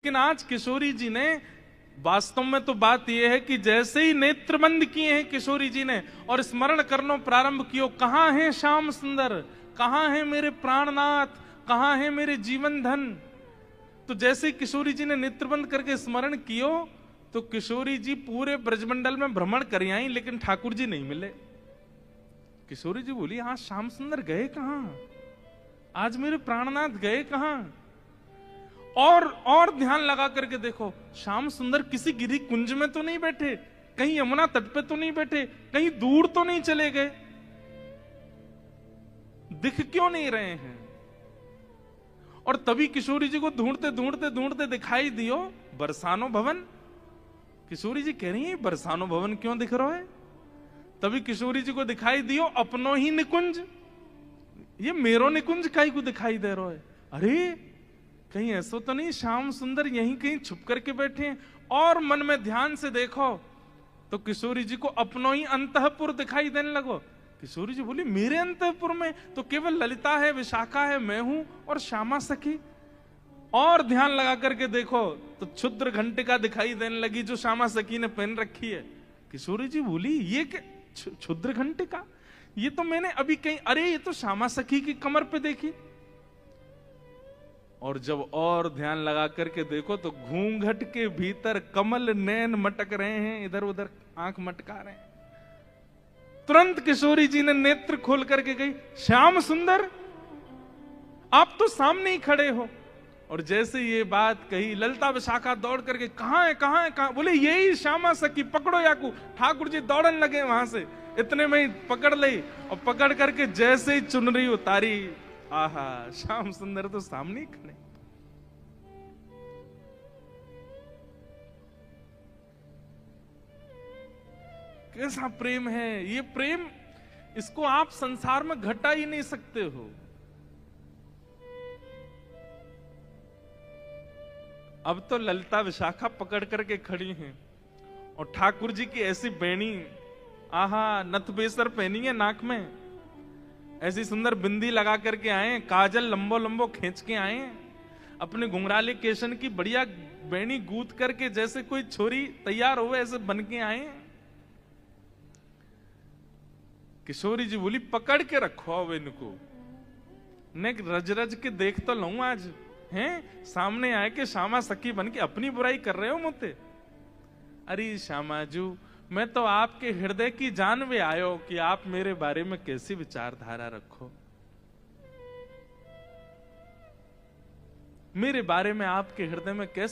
लेकिन आज किशोरी जी ने वास्तव में तो बात यह है कि जैसे ही नेत्र बंद किए हैं किशोरी जी ने और स्मरण करना प्रारंभ किया, कहां है श्याम सुंदर, कहां है मेरे प्राणनाथ, कहां है मेरे जीवन धन। तो जैसे ही किशोरी जी ने नेत्र बंद करके स्मरण कियो तो किशोरी जी पूरे ब्रजमंडल में भ्रमण कर आई, लेकिन ठाकुर जी नहीं मिले। किशोरी जी बोली, हाँ श्याम सुंदर गए कहां, आज मेरे प्राणनाथ गए कहां। और ध्यान लगा करके देखो, श्याम सुंदर किसी गिरी कुंज में तो नहीं बैठे, कहीं यमुना तट पे तो नहीं बैठे, कहीं दूर तो नहीं चले गए, दिख क्यों नहीं रहे हैं। और तभी किशोरी जी को ढूंढते ढूंढते ढूंढते दिखाई दियो बरसानो भवन। किशोरी जी कह रही है बरसानो भवन क्यों दिख रहा है। तभी किशोरी जी को दिखाई दियो अपनो ही निकुंज, ये मेरो निकुंज काई को दिखाई दे रहा है। अरे कहीं ऐसा तो नहीं श्याम सुंदर यहीं कहीं छुप करके बैठे हैं। और मन में ध्यान से देखो तो किशोरी जी को अपनो ही अंतःपुर दिखाई देने लगो। किशोरी जी बोली, मेरे अंतःपुर में तो केवल ललिता है, विशाखा है, मैं हूं और श्यामा सखी। और ध्यान लगा करके देखो तो क्षुद्र घंटिका दिखाई देने लगी जो श्यामा सखी ने पहन रखी है। किशोरी जी बोली, ये क्या क्षुद्र घंटिका, ये तो मैंने अभी कहीं, अरे ये तो श्यामा सखी की कमर पे देखी। और जब और ध्यान लगा करके देखो तो घूंघट के भीतर कमल नैन मटक रहे हैं, इधर उधर आंख मटका रहे हैं। तुरंत किशोरी जी ने नेत्र खोल करके गई, श्याम सुंदर आप तो सामने ही खड़े हो। और जैसे ये बात कही ललिता विशाखा दौड़ करके, कहां है कहां है कहां, बोले यही श्यामा सखी, पकड़ो याकू। ठाकुर जी दौड़न लगे वहां से, इतने में ही पकड़ ली और पकड़ करके जैसे ही चुनरी उतारी, आहा श्याम सुंदर तो सामने ही खड़े। कैसा प्रेम है ये प्रेम, इसको आप संसार में घटा ही नहीं सकते हो। अब तो ललिता विशाखा पकड़ करके खड़ी हैं और ठाकुर जी की ऐसी बेणी, आहा नथ बेसर पहनी है नाक में, ऐसी सुंदर बिंदी लगा करके आए, काजल लंबो लंबो खींच के आए, अपने घुंघराले केशन की बढ़िया बेणी गूंथ करके जैसे कोई छोरी तैयार हो ऐसे बन के आए। किशोरी जी बोली, पकड़ के रखो अब इनको, ने रज रज के देख तो लूं आज, हैं सामने आए के श्यामा सखी बन के अपनी बुराई कर रहे हो मुझे। अरे श्यामा जू, मैं तो आपके हृदय की जान में आयो कि आप मेरे बारे में कैसी विचारधारा रखो, मेरे बारे में आपके हृदय में कैसे